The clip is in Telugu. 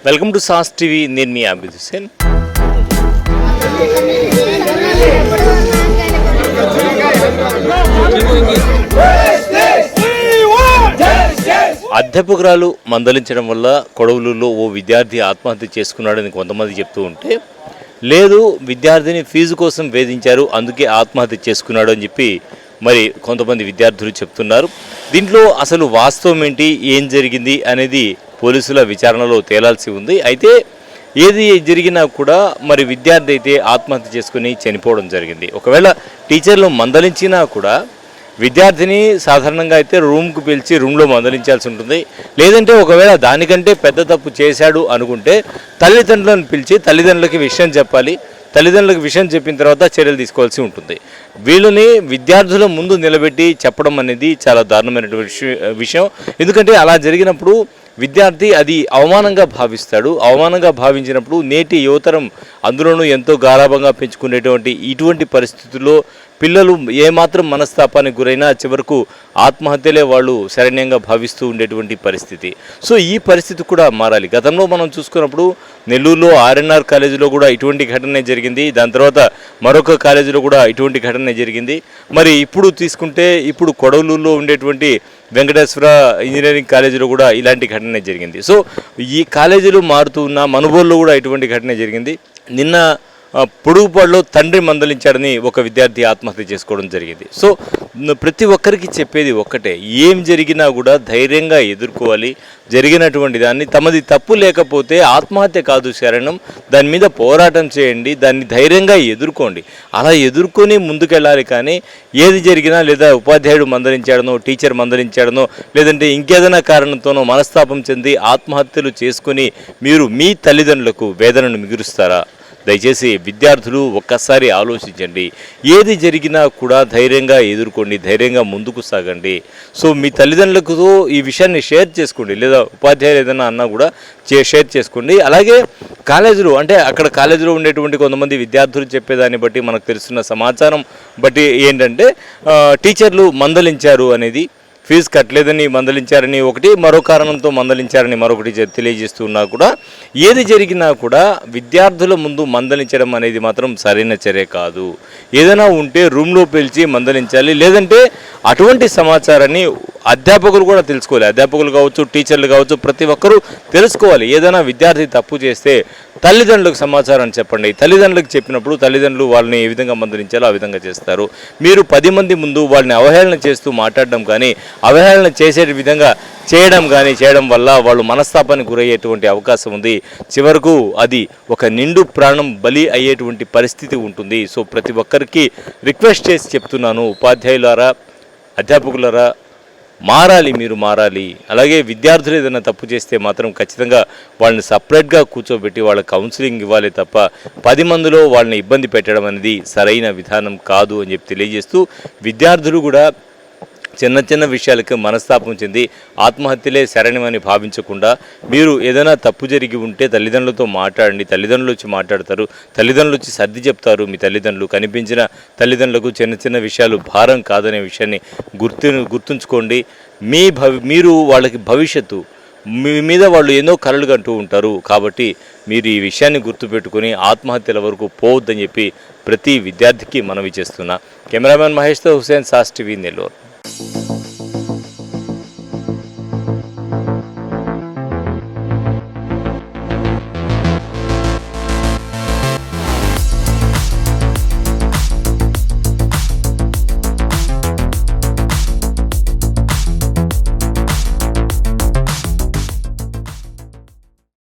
Welcome to sauce TV. నేను మీ అబిద్ హుసేన్. అధ్యాపకురాలు మందలించడం వల్ల కొడవలూరులో ఓ విద్యార్థి ఆత్మహత్య చేసుకున్నాడని కొంతమంది చెప్తూ ఉంటే, లేదు విద్యార్థిని ఫీజు కోసం వేధించారు అందుకే ఆత్మహత్య చేసుకున్నాడు అని చెప్పి మరి కొంతమంది విద్యార్థులు చెప్తున్నారు. దీంట్లో అసలు వాస్తవం ఏంటి, ఏం జరిగింది అనేది పోలీసుల విచారణలో తేలాల్సి ఉంది. అయితే ఏది జరిగినా కూడా మరి విద్యార్థి అయితే ఆత్మహత్య చేసుకుని చనిపోవడం జరిగింది. ఒకవేళ టీచర్లు మందలించినా కూడా విద్యార్థిని సాధారణంగా అయితే రూమ్కు పిలిచి రూమ్లో మందలించాల్సి ఉంటుంది. లేదంటే ఒకవేళ దానికంటే పెద్ద తప్పు చేశాడు అనుకుంటే తల్లిదండ్రులను పిలిచి తల్లిదండ్రులకి విషయం చెప్పాలి. తల్లిదండ్రులకు విషయం చెప్పిన తర్వాత చర్యలు తీసుకోవాల్సి ఉంటుంది. వీళ్ళని విద్యార్థుల ముందు నిలబెట్టి చెప్పడం అనేది చాలా దారుణమైనటువంటి విషయం. ఎందుకంటే అలా జరిగినప్పుడు విద్యార్థి అది అవమానంగా భావిస్తాడు. అవమానంగా భావించినప్పుడు నేటి యువతరం అందులోనూ ఎంతో గారాభంగా పెంచుకునేటువంటి ఇటువంటి పరిస్థితుల్లో పిల్లలు ఏమాత్రం మనస్తాపానికి గురైనా చివరకు ఆత్మహత్యలే వాళ్ళు శరణ్యంగా భావిస్తూ ఉండేటువంటి పరిస్థితి. సో ఈ పరిస్థితి కూడా మారాలి. గతంలో మనం చూసుకున్నప్పుడు నెల్లూరులో ఆర్ఎన్ఆర్ కాలేజీలో కూడా ఇటువంటి ఘటనే జరిగింది. దాని తర్వాత మరొక కాలేజీలో కూడా ఇటువంటి ఘటనే జరిగింది. మరి ఇప్పుడు తీసుకుంటే ఇప్పుడు కొడవలూరులో ఉండేటువంటి వెంకటేశ్వర ఇంజనీరింగ్ కాలేజీలో కూడా ఇలాంటి ఘటనే జరిగింది. సో ఈ కాలేజీలు మారుతూ ఉన్న మనుబోలులో కూడా ఇటువంటి ఘటనే జరిగింది. నిన్న పొడుగుపాడులో తండ్రి మందలించాడని ఒక విద్యార్థి ఆత్మహత్య చేసుకోవడం జరిగింది. సో ప్రతి ఒక్కరికి చెప్పేది ఒక్కటే, ఏం జరిగినా కూడా ధైర్యంగా ఎదుర్కోవాలి. జరిగినటువంటి దాన్ని తమది తప్పు లేకపోతే ఆత్మహత్య కాదు శరణం, దాని మీద పోరాటం చేయండి, దాన్ని ధైర్యంగా ఎదుర్కోండి. అలా ఎదుర్కొని ముందుకెళ్ళాలి. కానీ ఏది జరిగినా లేదా ఉపాధ్యాయుడు మందలించాడనో టీచర్ మందలించాడనో లేదంటే ఇంకేదైనా కారణంతోనో మనస్తాపం చెంది ఆత్మహత్యలు చేసుకుని మీరు మీ తల్లిదండ్రులకు వేదనను మిగులుస్తారా? దయచేసి విద్యార్థులు ఒక్కసారి ఆలోచించండి. ఏది జరిగినా కూడా ధైర్యంగా ఎదుర్కోండి, ధైర్యంగా ముందుకు సాగండి. సో మీ తల్లిదండ్రులతో ఈ విషయాన్ని షేర్ చేసుకోండి, లేదా ఉపాధ్యాయులు ఏదైనా అన్నా కూడా షేర్ చేసుకోండి. అలాగే కాలేజీలో అంటే అక్కడ కాలేజీలో ఉండేటువంటి కొంతమంది విద్యార్థులు చెప్పేదాన్ని బట్టి మనకు తెలుస్తున్న సమాచారం బట్టి ఏంటంటే టీచర్లు మందలించారు అనేది, ఫీజు కట్టలేదని మందలించారని ఒకటి, మరో కారణంతో మందలించారని మరొకటి తెలియజేస్తున్నా కూడా ఏది జరిగినా కూడా విద్యార్థుల ముందు మందలించడం అనేది మాత్రం సరైన చర్య కాదు. ఏదైనా ఉంటే రూమ్లో పిలిచి మందలించాలి. లేదంటే అటువంటి సమాచారాన్ని అధ్యాపకులు కూడా తెలుసుకోవాలి. అధ్యాపకులు కావచ్చు, టీచర్లు కావచ్చు, ప్రతి ఒక్కరూ తెలుసుకోవాలి. ఏదైనా విద్యార్థి తప్పు చేస్తే తల్లిదండ్రులకు సమాచారం చెప్పండి. తల్లిదండ్రులకు చెప్పినప్పుడు తల్లిదండ్రులు వాళ్ళని ఏ విధంగా మందలించాలో ఆ విధంగా చేస్తారు. మీరు 10 మంది ముందు వాళ్ళని అవహేళన చేస్తూ మాట్లాడడం కానీ, అవహేళన చేసే విధంగా చేయడం వల్ల వాళ్ళు మనస్తాపానికి గురయ్యేటువంటి అవకాశం ఉంది. చివరకు అది ఒక నిండు ప్రాణం బలి అయ్యేటువంటి పరిస్థితి ఉంటుంది. సో ప్రతి ఒక్కరికి రిక్వెస్ట్ చేసి చెప్తున్నాను, ఉపాధ్యాయులారా, అధ్యాపకులారా, మారాలి, మీరు మారాలి. అలాగే విద్యార్థులు ఏదైనా తప్పు చేస్తే మాత్రం ఖచ్చితంగా వాళ్ళని సపరేట్గా కూర్చోబెట్టి వాళ్ళ కౌన్సిలింగ్ ఇవ్వాలి తప్ప 10 మందిలో వాళ్ళని ఇబ్బంది పెట్టడం అనేది సరైన విధానం కాదు అని చెప్పి తెలియజేస్తూ, విద్యార్థులు కూడా చిన్న చిన్న విషయాలకు మనస్తాపం చెంది ఆత్మహత్యలే శరణ్యమని భావించకుండా మీరు ఏదైనా తప్పు జరిగి ఉంటే తల్లిదండ్రులతో మాట్లాడండి. తల్లిదండ్రులు వచ్చి మాట్లాడతారు, తల్లిదండ్రులు వచ్చి సర్ది చెప్తారు. మీ తల్లిదండ్రులు కనిపించిన తల్లిదండ్రులకు చిన్న చిన్న విషయాలు భారం కాదనే విషయాన్ని గుర్తుంచుకోండి. మీరు వాళ్ళకి భవిష్యత్తు, మీ మీద వాళ్ళు ఎన్నో కలలు కంటూ ఉంటారు. కాబట్టి మీరు ఈ విషయాన్ని గుర్తుపెట్టుకుని ఆత్మహత్యల వరకు పోవద్దని చెప్పి ప్రతి విద్యార్థికి మనవి చేస్తున్నా. కెమెరామెన్ మహేష్తో హుసేన్, సాస్ టీవీ, నెల్లూరు.